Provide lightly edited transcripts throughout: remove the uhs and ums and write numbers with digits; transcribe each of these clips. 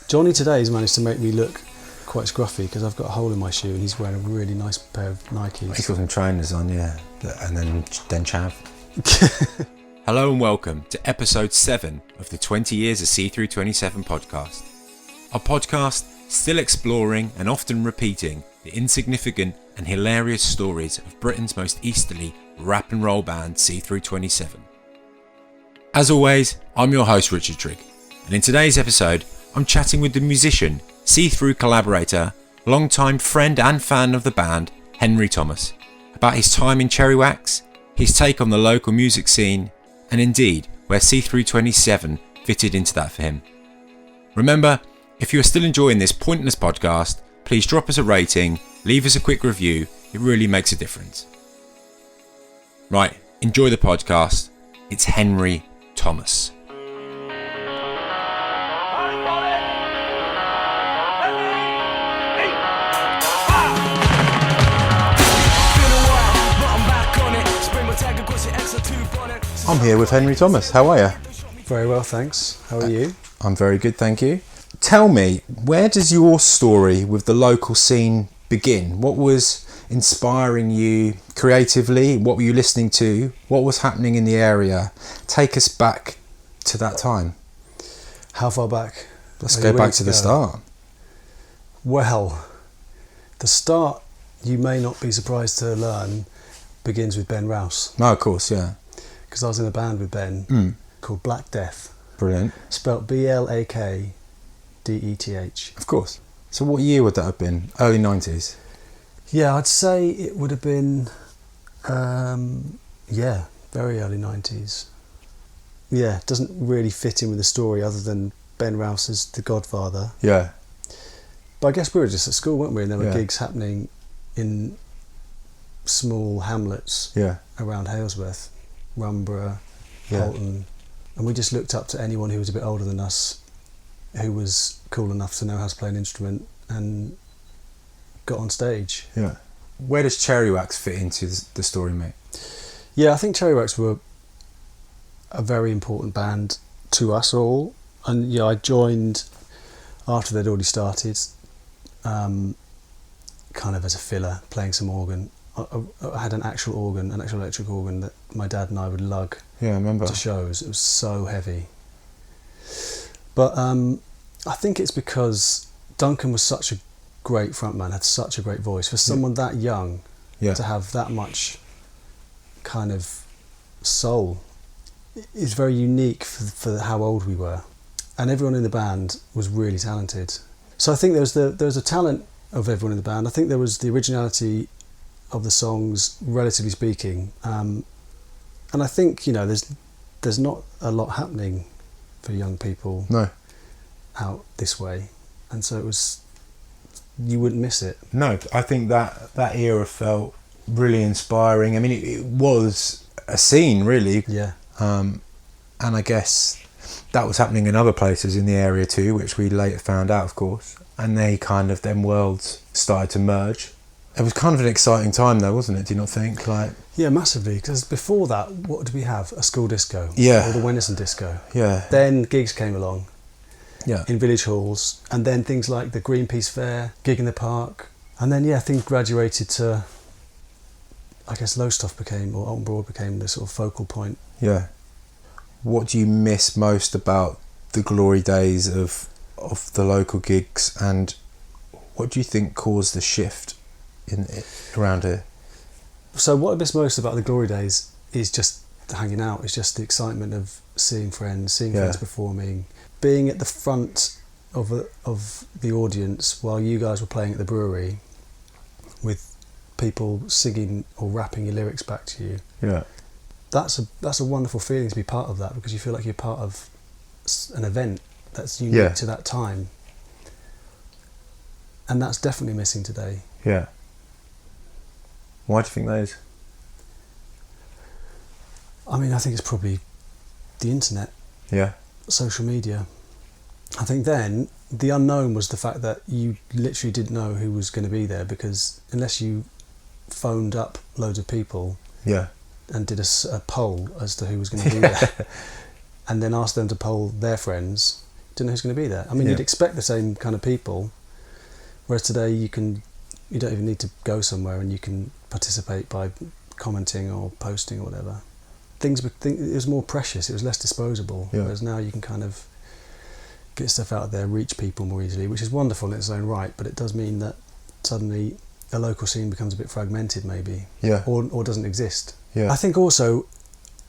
Johnny today has managed to make me look quite scruffy because I've got a hole in my shoe and he's wearing a really nice pair of Nikes. He's got some trainers on, yeah, and then chav. Hello and welcome to episode 7 of the 20 Years of CTHRU27 podcast. A podcast still exploring and often repeating the insignificant and hilarious stories of Britain's most easterly rap and roll band CTHRU27. As always, I'm your host Richard Trigg, and in today's episode I'm chatting with the musician, CTHRU collaborator, longtime friend and fan of the band, Henry Thomas, about his time in Cherry Wax, his take on the local music scene, and indeed where CTHRU27 fitted into that for him. Remember, if you are still enjoying this pointless podcast, please drop us a rating, leave us a quick review, it really makes a difference. Right, enjoy the podcast. It's Henry Thomas. I'm here with Henry Thomas. How are you? Very well, thanks. How are you? I'm very good, thank you. Tell me, where does your story with the local scene begin? What was inspiring you creatively? What were you listening to? What was happening in the area? Take us back to that time. How far back? Let's go back to the start. Well, the start, you may not be surprised to learn, begins with Ben Rouse. No, of course, yeah. Because I was in a band with Ben called Black Death. Brilliant. Spelt Blakdeth. Of course. So what year would that have been? Early 90s? Yeah, I'd say it would have been, very early 90s. Yeah, it doesn't really fit in with the story other than Ben Rouse is the godfather. Yeah. But I guess we were just at school, weren't we? And there were gigs happening in small hamlets around Halesworth, Rumborough, Holton. And we just looked up to anyone who was a bit older than us, who was cool enough to know how to play an instrument, and got on stage. Yeah. Where does Cherry Wax fit into the story, mate? Yeah, I think Cherry Wax were a very important band to us all. And yeah, I joined after they'd already started, kind of as a filler, playing some organ. I had an actual electric organ that my dad and I would lug to shows. It was so heavy. But I think it's because Duncan was such a great frontman, had such a great voice. For someone that young to have that much kind of soul is very unique for how old we were. And everyone in the band was really talented. So I think there was a talent of everyone in the band. I think there was the originality of the songs, relatively speaking. And I think, there's not a lot happening for young people out this way, and so you wouldn't miss it. No, I think that era felt really inspiring. I mean, it was a scene, really. Yeah. And I guess that was happening in other places in the area too, which we later found out, of course. And them worlds started to merge. It was kind of an exciting time though, wasn't it? Do you not think? Yeah, massively, because before that, what did we have? A school disco. Yeah. Or the Wenison disco. Yeah. Then gigs came along. Yeah. In village halls, and then things like the Greenpeace Fair, Gig in the Park, and then things graduated to, I guess, Lowestoft or Alton Broad became the sort of focal point. Yeah. What do you miss most about the glory days of the local gigs, and what do you think caused the shift around here? So what I miss most about the glory days is just hanging out. It's just the excitement of seeing friends performing, being at the front of the audience while you guys were playing at the brewery, with people singing or rapping your lyrics back to you. Yeah, that's a wonderful feeling to be part of that, because you feel like you're part of an event that's unique to that time, and that's definitely missing today. Yeah. Why do you think that is? I mean, I think it's probably the internet. Yeah. Social media. I think then the unknown was the fact that you literally didn't know who was going to be there, because unless you phoned up loads of people and did a poll as to who was going to be there, and then asked them to poll their friends, didn't know who's going to be there. I mean, you'd expect the same kind of people, whereas today you don't even need to go somewhere and you can participate by commenting or posting or whatever. It was more precious, it was less disposable, whereas now you can kind of get stuff out there, reach people more easily, which is wonderful in its own right, but it does mean that suddenly a local scene becomes a bit fragmented maybe, or doesn't exist. I think also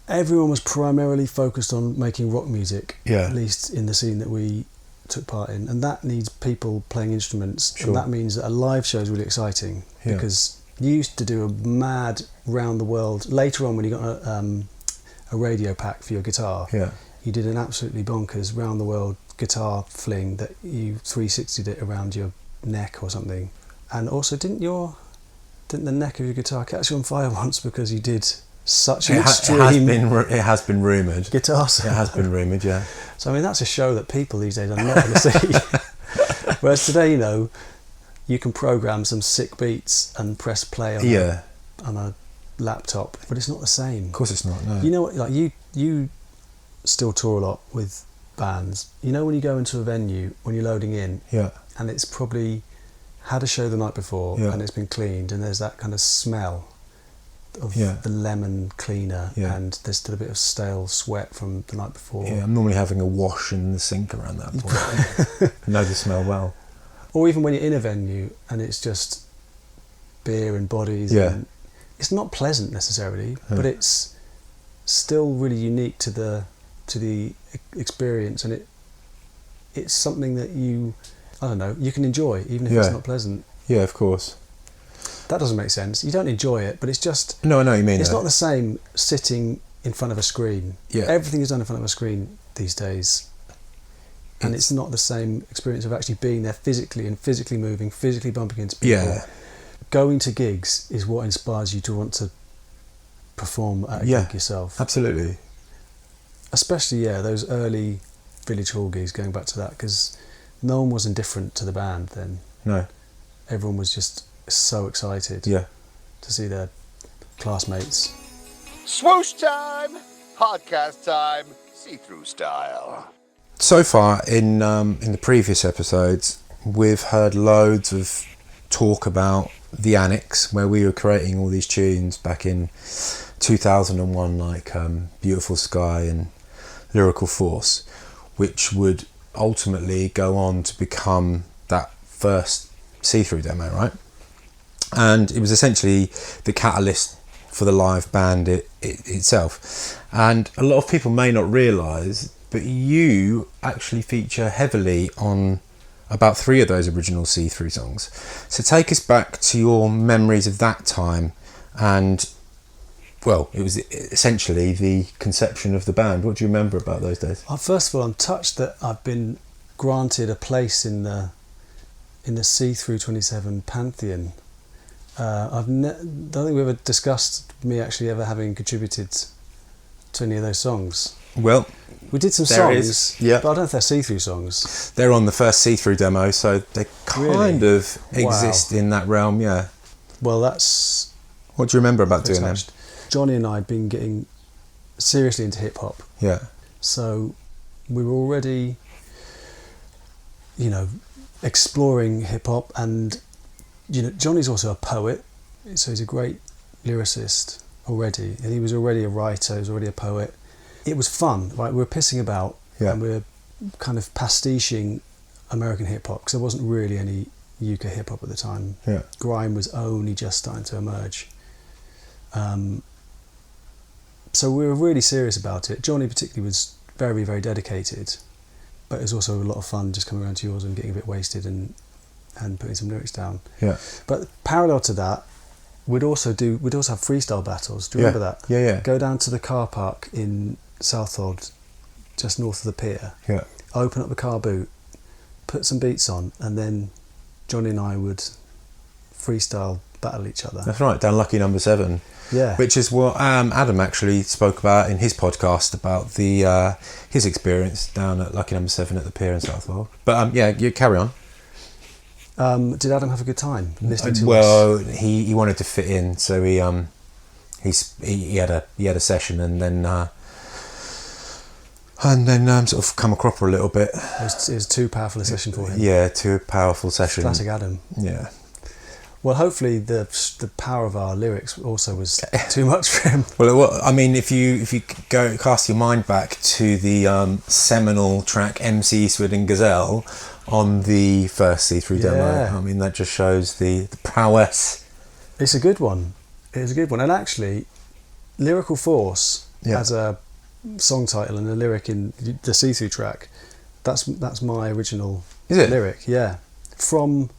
everyone was primarily focused on making rock music, at least in the scene that we took part in, and that needs people playing instruments, and that means that a live show is really exciting, because you used to do a mad round the world. Later on, when you got a radio pack for your guitar, you did an absolutely bonkers round the world guitar fling that you 360'd it around your neck or something. And also, didn't the neck of your guitar catch on fire once because you did such an extreme... It has been rumoured. Guitar solo. It has been rumoured, yeah. So, I mean, that's a show that people these days are not going to see. Whereas today, you can program some sick beats and press play on a laptop, but it's not the same. Of course it's not, no. You know what, like you still tour a lot with bands. You know when you go into a venue, when you're loading in, and it's probably had a show the night before and it's been cleaned, and there's that kind of smell of the lemon cleaner, and there's still a bit of stale sweat from the night before. I'm normally having a wash in the sink around that point. I know the smell well. Or even when you're in a venue and it's just beer and bodies, and it's not pleasant necessarily, but it's still really unique to the experience, and it's something that you can enjoy even if it's not pleasant. Yeah, of course. That doesn't make sense. You don't enjoy it, but it's just... No, I know what you mean. It's not the same sitting in front of a screen. Everything is done in front of a screen these days. And it's not the same experience of actually being there physically and physically moving, physically bumping into people. Going to gigs is what inspires you to want to perform at a gig yourself. Absolutely. Especially, those early village hall gigs, going back to that, because no one was indifferent to the band then. No. Everyone was just so excited to see their classmates. Swoosh time! Podcast time! See-through style. So far in the previous episodes, we've heard loads of talk about the Annex, where we were creating all these tunes back in 2001, like Beautiful Sky and Lyrical Force, which would ultimately go on to become that first See-Through demo, right? And it was essentially the catalyst for the live band itself. And a lot of people may not realise, but you actually feature heavily on about 3 of those original See-Through songs. So take us back to your memories of that time, and well, it was essentially the conception of the band. What do you remember about those days? Well, first of all, I'm touched that I've been granted a place in the CTHRU27 pantheon. I don't think we ever discussed me actually ever having contributed to any of those songs. Well, we did some songs, but I don't know if they're See-Through songs. They're on the first See-Through demo, so they kind of exist in that realm, Well, that's... What do you remember about doing them? Johnny and I had been getting seriously into hip-hop. So we were already, exploring hip-hop, and, Johnny's also a poet, so he's a great lyricist already, and he was already a writer, he was already a poet. It was fun, right? We were pissing about, and we were kind of pastiching American hip-hop, because there wasn't really any UK hip-hop at the time. Grime was only just starting to emerge. So we were really serious about it. Johnny particularly was very, very dedicated, but it was also a lot of fun just coming around to yours and getting a bit wasted and putting some lyrics down. But parallel to that, we'd also have freestyle battles. Do you remember that? Go down to the car park in Southhold, just north of the pier. Open up the car boot, put some beats on, and then Johnny and I would freestyle battle each other. That's right, down Lucky Number 7. Which is what Adam actually spoke about in his podcast about his experience down at Lucky Number 7 at the pier in Southwold. But you carry on. Did Adam have a good time listening to us? Well, he wanted to fit in, so he had a session, and then And then sort of come a cropper a little bit. It was too powerful a session for him. Yeah, too powerful session. Classic Adam. Yeah. Well, hopefully the power of our lyrics also was too much for him. Well, I mean, if you go cast your mind back to the seminal track MC Eastwood and Gazelle on the first CTHRU demo, I mean, that just shows the prowess. It's a good one. It's a good one. And actually, Lyrical Force as a song title and a lyric in the CTHRU track, that's my original lyric. Yeah, from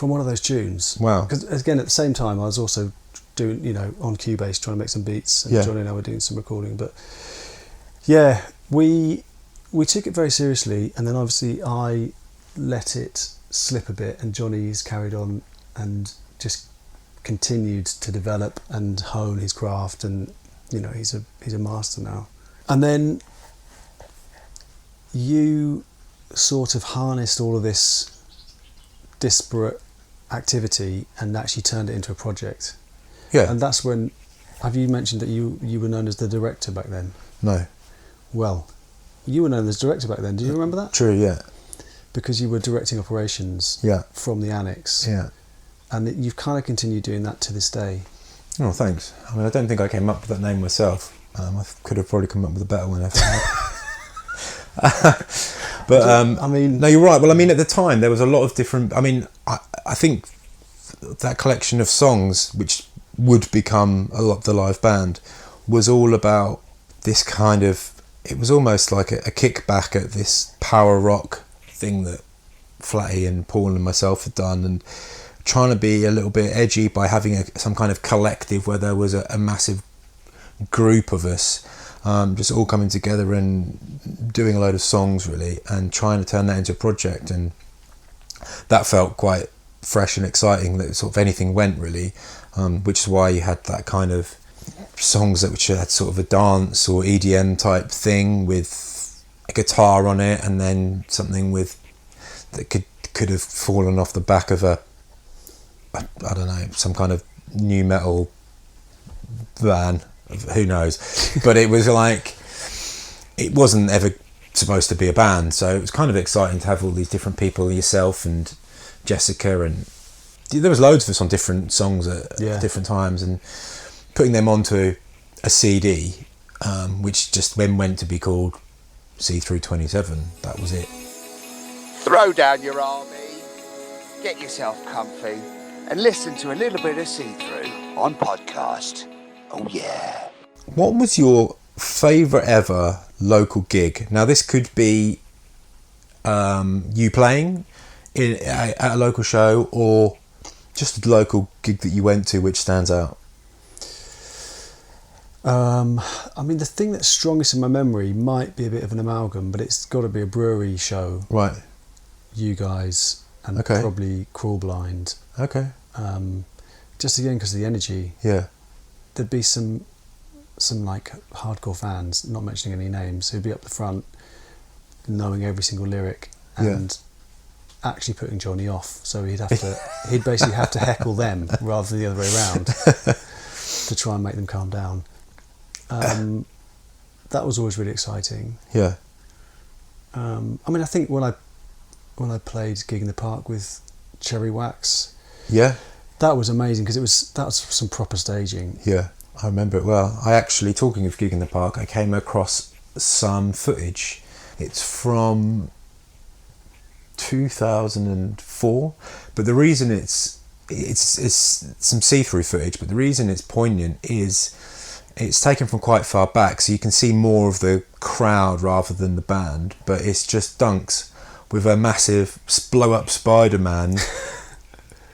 one of those tunes. Wow. Because again, at the same time, I was also doing, on Cubase, trying to make some beats, and Johnny and I were doing some recording. But yeah, we took it very seriously, and then obviously I let it slip a bit, and Johnny's carried on and just continued to develop and hone his craft, and he's a master now. And then you sort of harnessed all of this disparate activity and actually turned it into a project. Yeah. And that's when, have you mentioned that you were known as the director back then? No. Well, you were known as director back then. Do you remember that? True, yeah. Because you were directing operations from the annex. Yeah. And you've kind of continued doing that to this day. Oh, thanks. I mean, I don't think I came up with that name myself. I could have probably come up with a better one. But I mean, no, you're right. Well, I mean, at the time there was a lot of different. I mean, I think that collection of songs, which would become a lot of the live band, was all about this kind of. It was almost like a kickback at this power rock thing that Flatty and Paul and myself had done, and trying to be a little bit edgy by having some kind of collective where there was a massive group of us. Just all coming together and doing a load of songs really, and trying to turn that into a project, and that felt quite fresh and exciting, that sort of anything went really, which is why you had that kind of songs which had sort of a dance or EDM type thing with a guitar on it, and then something that could have fallen off the back of I don't know, some kind of new metal van. Who knows? But it was like, it wasn't ever supposed to be a band, so it was kind of exciting to have all these different people, yourself and Jessica, and there was loads of us on different songs at different times, and putting them onto a CD, which just then went to be called CTHRU27. That was it. Throw down your army, get yourself comfy, and listen to a little bit of CTHRU on podcast. Oh yeah. What was your favourite ever local gig? Now this could be you playing at a local show, or just a local gig that you went to which stands out. I mean, the thing that's strongest in my memory might be a bit of an amalgam, but it's got to be a brewery show. Right. You guys, and probably Cruel Blind. Okay. Just again because of the energy. Yeah. There'd be some like hardcore fans, not mentioning any names, who'd be up the front knowing every single lyric and actually putting Johnny off, so he'd basically have to heckle them rather than the other way around to try and make them calm down. That was always really exciting. Yeah. I mean, I think when I played Gig in the Park with Cherry Wax, that was amazing because that was some proper staging. Yeah, I remember it well. I actually, talking of Gig in the Park, I came across some footage. It's from 2004, but the reason it's some see-through footage, but the reason it's poignant is it's taken from quite far back, so you can see more of the crowd rather than the band, but it's just Dunks with a massive blow-up Spider-Man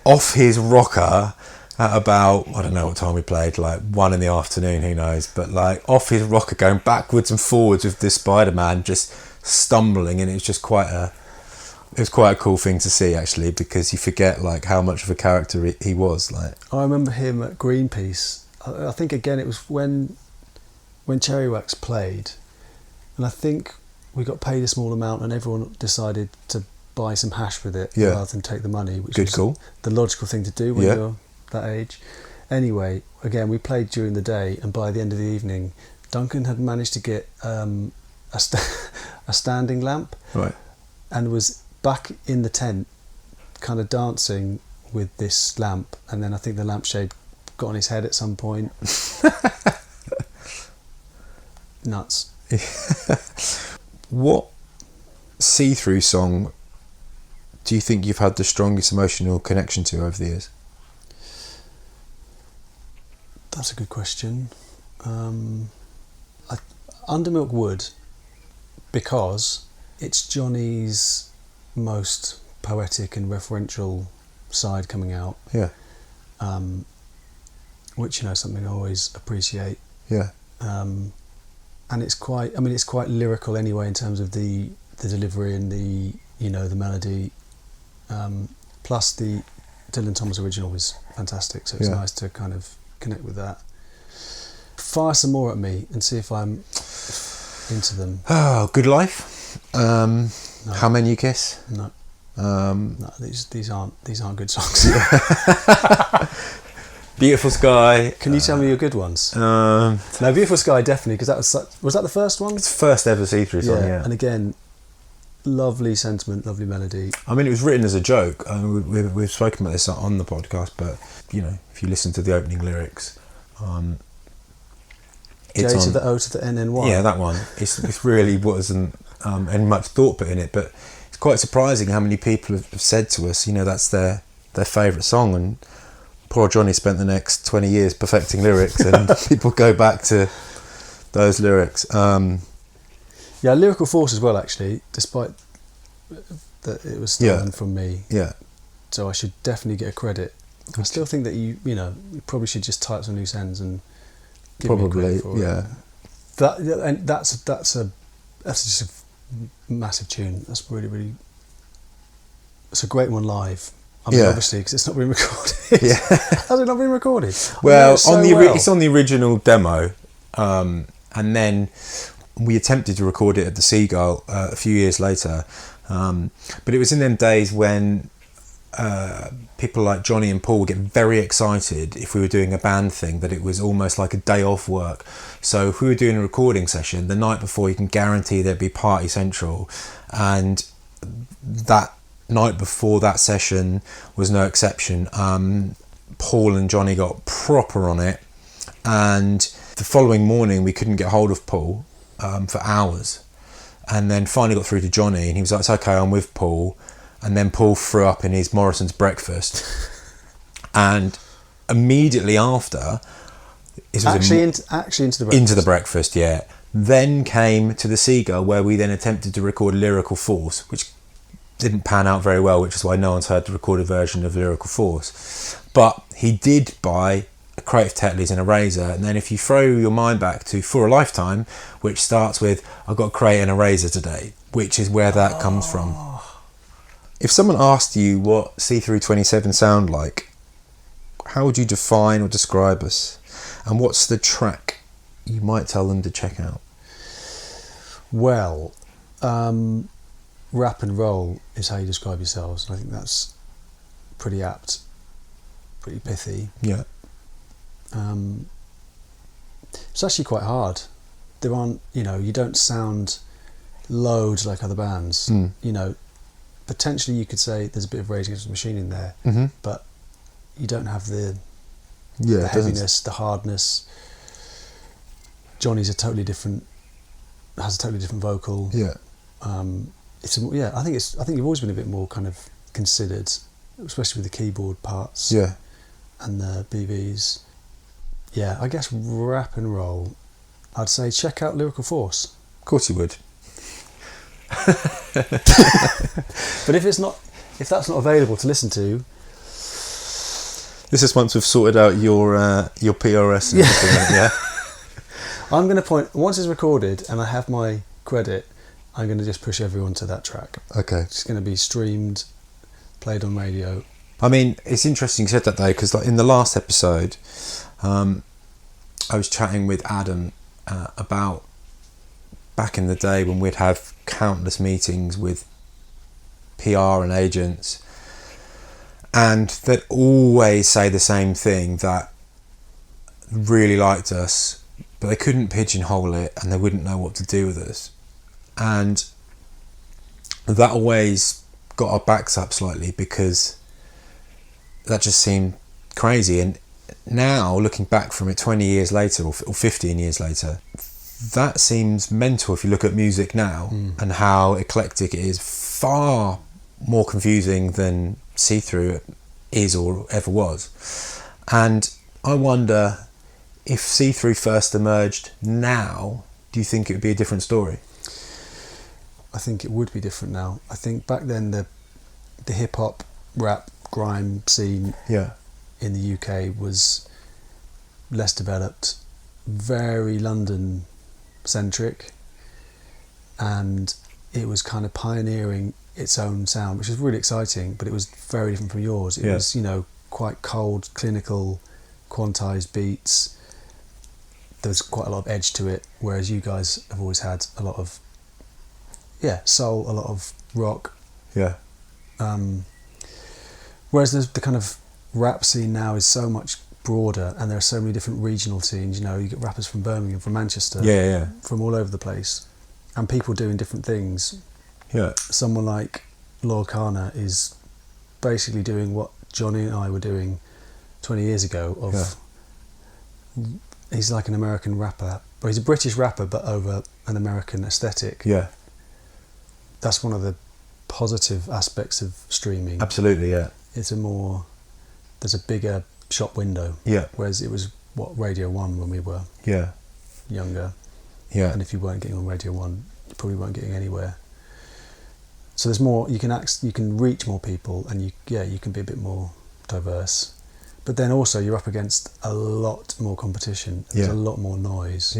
off his rocker at about, I don't know what time we played, like 1 PM, who knows, but like off his rocker going backwards and forwards with this Spider-Man just stumbling, and it was just quite a cool thing to see actually, because you forget like how much of a character he was. Like, I remember him at Greenpeace. I think again it was when Cherry Wax played, and I think we got paid a small amount and everyone decided to buy some hash with it rather than take the money, which was the logical thing to do when you're that age. Anyway, again, we played during the day, and by the end of the evening, Duncan had managed to get a standing lamp, Right. and was back in the tent, kind of dancing with this lamp. And then I think the lampshade got on his head at some point. Nuts. What see-through song do you think you've had the strongest emotional connection to over the years? That's a good question. Undermilk Wood, because it's Johnny's most poetic and referential side coming out. Yeah. Which, you know, something I always appreciate. Yeah. And it's quite lyrical anyway in terms of the delivery and the melody. Plus the Dylan Thomas original was fantastic, so it's nice to kind of connect with that. Fire some more at me and see if I'm into them. Oh, Good Life. No. How Many You Kiss. No. No, these aren't good songs. Beautiful Sky. Can you tell me your good ones? No, Beautiful Sky definitely, because was that the first one? it's the first ever see-through song. Yeah. And again, lovely sentiment, lovely melody. I mean, it was written as a joke. I mean, we've spoken about this on the podcast, but you know, if you listen to the opening lyrics, J to the O to the NNY. Yeah, that one. It's really wasn't any much thought put in it, but it's quite surprising how many people have said to us, you know, that's their favourite song, and poor Johnny spent the next 20 years perfecting lyrics, and people go back to those lyrics. Yeah, Lyrical Force as well, actually, despite that it was stolen from me. Yeah. So I should definitely get a credit. I still think that you probably should just tie up some loose ends and give me a credit for it. And that's just a massive tune. That's really. It's a great one live. I mean, obviously, because it's not been recorded. Yeah. Has it not been recorded? Well, it's on the original demo, and then we attempted to record it at the Seagull a few years later, but it was in them days when people like Johnny and Paul get very excited if we were doing a band thing, that it was almost like a day off work. So if we were doing a recording session, the night before you can guarantee there'd be Party Central, and that night before that session was no exception. Paul and Johnny got proper on it, and the following morning we couldn't get hold of Paul for hours, and then finally got through to Johnny, and he was like, "It's okay, I'm with Paul." And then Paul threw up in his Morrison's breakfast, and immediately after, Actually into the breakfast. Into the breakfast, yeah. Then came to the Seagull, where we then attempted to record Lyrical Force, which didn't pan out very well, which is why no one's heard the recorded version of Lyrical Force. But he did buy a crate of Tetleys and a razor, and then if you throw your mind back to For a Lifetime, which starts with, "I've got a crate and a razor today," which is where that comes from. If someone asked you what CTHRU27 sound like, how would you define or describe us? And what's the track you might tell them to check out? Well, rap and roll is how you describe yourselves, and I think that's pretty apt, pretty pithy. Yeah. It's actually quite hard. There aren't, you don't sound loads like other bands. Potentially you could say there's a bit of Rage Against the Machine in there, but you don't have the heaviness, the hardness. Johnny's has a totally different vocal. Yeah. I think you've always been a bit more kind of considered, especially with the keyboard parts. Yeah. And the BVs. Yeah, I guess rap and roll. I'd say check out Lyrical Force. Of course you would. But if that's not available to listen to, this is once we've sorted out your PRS and everything. Yeah. I'm going to point, once it's recorded and I have my credit, I'm going to just push everyone to that track. Okay. It's going to be streamed, played on radio. I mean, it's interesting you said that though, because in the last episode, I was chatting with Adam about back in the day when we'd have countless meetings with PR and agents, and they'd always say the same thing, that really liked us, but they couldn't pigeonhole it and they wouldn't know what to do with us. And that always got our backs up slightly because that just seemed crazy. And now, looking back from it 20 years later or 15 years later, that seems mental if you look at music now and how eclectic it is. Far more confusing than CTHRU is or ever was. And I wonder if CTHRU first emerged now, do you think it would be a different story? I think it would be different now. I think back then the hip hop, rap, grime scene in the UK was less developed, very London centric, and it was kind of pioneering its own sound, which is really exciting, but it was very different from yours. It was, quite cold, clinical, quantized beats. There was quite a lot of edge to it, whereas you guys have always had a lot of soul, a lot of rock. Whereas the kind of rap scene now is so much broader, and there are so many different regional scenes. You get rappers from Birmingham, from Manchester, from all over the place, and people doing different things. Someone like Lord Kana is basically doing what Johnny and I were doing 20 years ago. He's like an American rapper, but he's a British rapper, but over an American aesthetic. That's one of the positive aspects of streaming. Absolutely, There's a bigger shop window. Whereas it was Radio 1 when we were younger. And if you weren't getting on Radio 1, you probably weren't getting anywhere. So there's more. You can reach more people, and you can be a bit more diverse. But then also you're up against a lot more competition. There's a lot more noise.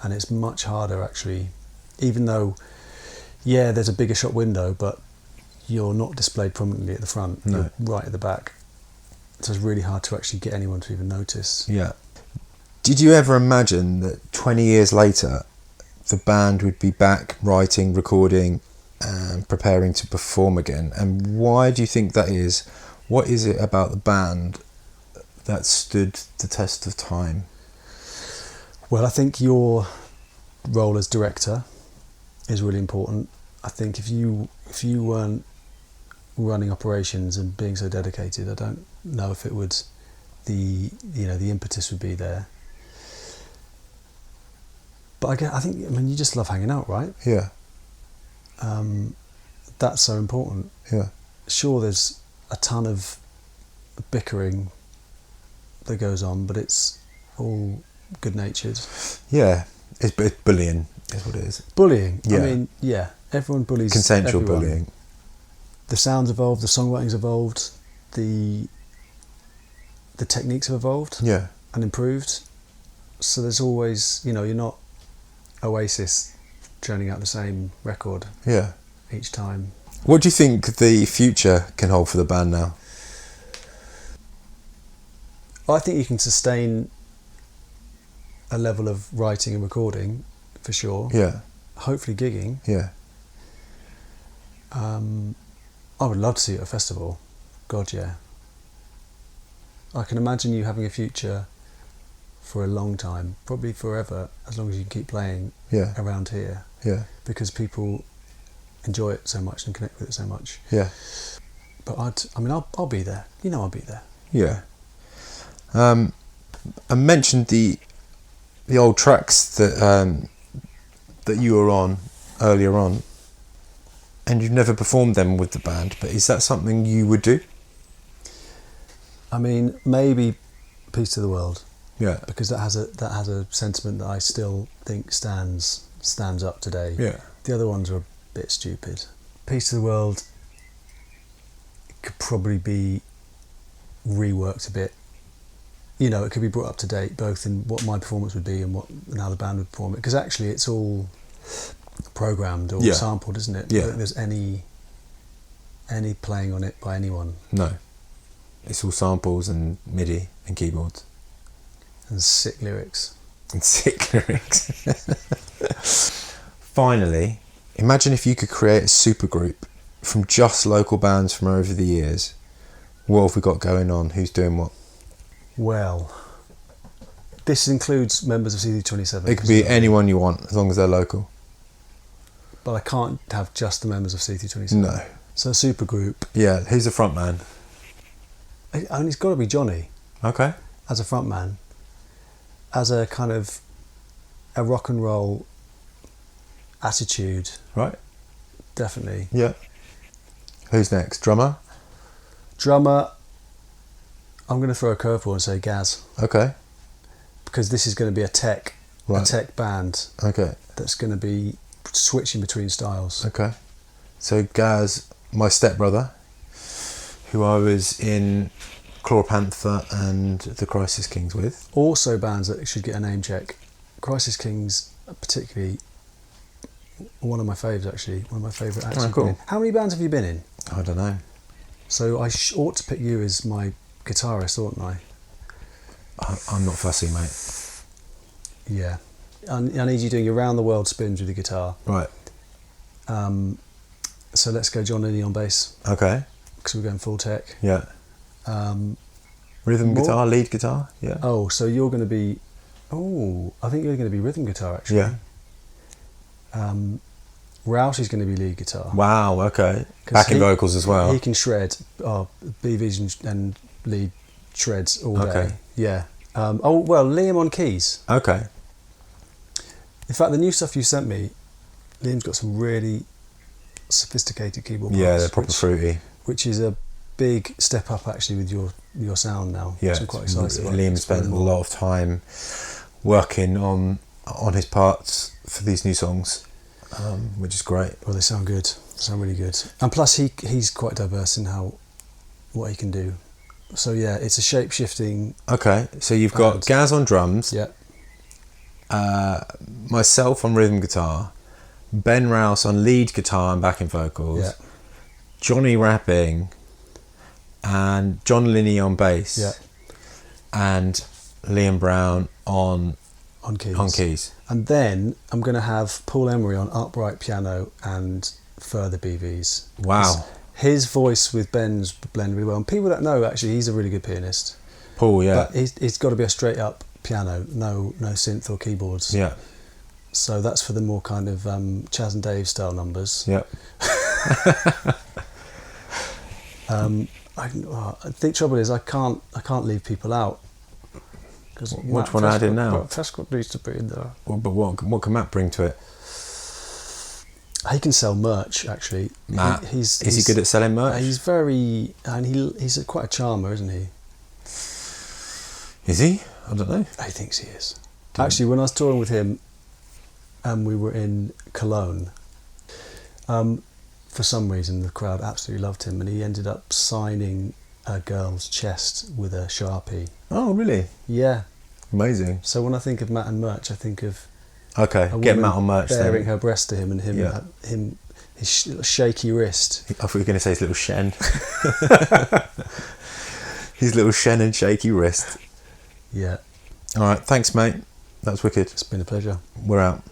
And it's much harder actually, even though there's a bigger shop window, but you're not displayed prominently at the front. No. You're right at the back. So it's really hard to actually get anyone to even notice. Did you ever imagine that 20 years later the band would be back writing, recording and preparing to perform again? And why do you think that is? What is it about the band that stood the test of time? Well, I think your role as director is really important. I think if you weren't running operations and being so dedicated, I don't know if it would, the impetus would be there. But I think you just love hanging out, right? That's so important. Sure, there's a ton of bickering that goes on, but it's all good-natured. It's bullying is what it is. Bullying. Everyone bullies. Consensual everyone. bullying. The sound's evolved, the songwriting's evolved, the techniques have evolved and improved. So there's always, you're not Oasis churning out the same record each time. What do you think the future can hold for the band now? I think you can sustain a level of writing and recording for sure. Hopefully gigging. I would love to see you at a festival. God, yeah. I can imagine you having a future for a long time, probably forever, as long as you can keep playing around here. Because people enjoy it so much and connect with it so much. But I'll be there. I'll be there. I mentioned the old tracks that you were on earlier on, and you've never performed them with the band, but is that something you would do? Maybe Peace to the World. Because that has a sentiment that I still think stands up today. The other ones are a bit stupid. Peace to the World could probably be reworked a bit. It could be brought up to date, both in what my performance would be and how the band would perform it. Because actually, it's all programmed or sampled, isn't it? I don't think there's any playing on it by anyone. No, it's all samples and MIDI and keyboards and sick lyrics. Finally, imagine if you could create a supergroup from just local bands from over the years. What have we got going on? Who's doing what? Well, this includes members of CTHRU27. It could be anyone you want, as long as they're local. but I can't have just the members of CTHRU27. No. So a super group. Yeah, who's the front man? And it's got to be Johnny Okay. as a front man, as a kind of a rock and roll attitude, Right. definitely. Yeah. Who's next? Drummer? Drummer, I'm going to throw a curveball and say Gaz, Okay. because this is going to be a tech band Okay. that's going to be switching between styles. Okay. So Gaz, my stepbrother, who I was in Chlorpanther and the Crisis Kings with. Also bands that should get a name check. Crisis Kings, particularly, one of my faves actually. One of my favourite acts. Oh, cool. How many bands have you been in? I don't know. So I ought to pick you as my guitarist, oughtn't I? I'm not fussy, mate. Yeah. I need you doing your round the world spins with the guitar. Right. So let's go John Linney on bass, Okay. because we're going full tech. Yeah. Rhythm more- guitar, lead guitar. Yeah. Oh, so you're going to be... Oh, I think you're going to be rhythm guitar actually. Yeah. Roush is going to be lead guitar. Wow. Okay. 'Cause Backing he- vocals as well. He can shred. BVs and lead shreds all day. Okay. Yeah. Liam on keys. Okay. In fact, the new stuff you sent me, Liam's got some really sophisticated keyboard Yeah, parts, they're proper fruity. which is a big step up actually with your sound now. Yeah. So I'm quite excited. about Liam it. spent a lot of time working on his parts for these new songs, which is great. Well, they sound good. They sound really good. And plus, he's quite diverse in what he can do. So yeah, it's a shape shifting. Okay, so you've got And- Gaz on drums, Yeah. myself on rhythm guitar, Ben Rouse on lead guitar and backing vocals, Yeah. Johnny rapping, and John Linney on bass, Yeah. and Liam Brown on On keys. And then I'm going to have Paul Emery on upright piano and further BVs. Wow. His voice with Ben's blend really well. And people don't know, actually, he's a really good pianist. Paul, yeah. But it's got to be a straight up piano, no synth or keyboards. Yeah, So that's for the more kind of Chaz and Dave style numbers. yeah. I think trouble is I can't leave people out. Which one add in now? Prescott needs to be in there. Well, but what can Matt bring to it? He can sell merch, actually. Matt, is he good at selling merch? He's very, and he's quite a charmer, isn't he? Is he? I don't know. He thinks he is. Actually, when I was touring with him, and we were in Cologne, for some reason the crowd absolutely loved him, and he ended up signing a girl's chest with a Sharpie. Oh, really? Yeah. Amazing. So when I think of Matt and merch, I think of Okay, a get woman Matt on merch baring then. her breast to him, and his shaky wrist. I thought you were going to say his little shen. His little shen and shaky wrist. Yeah. All right, thanks, mate. That was wicked. It's been a pleasure. We're out.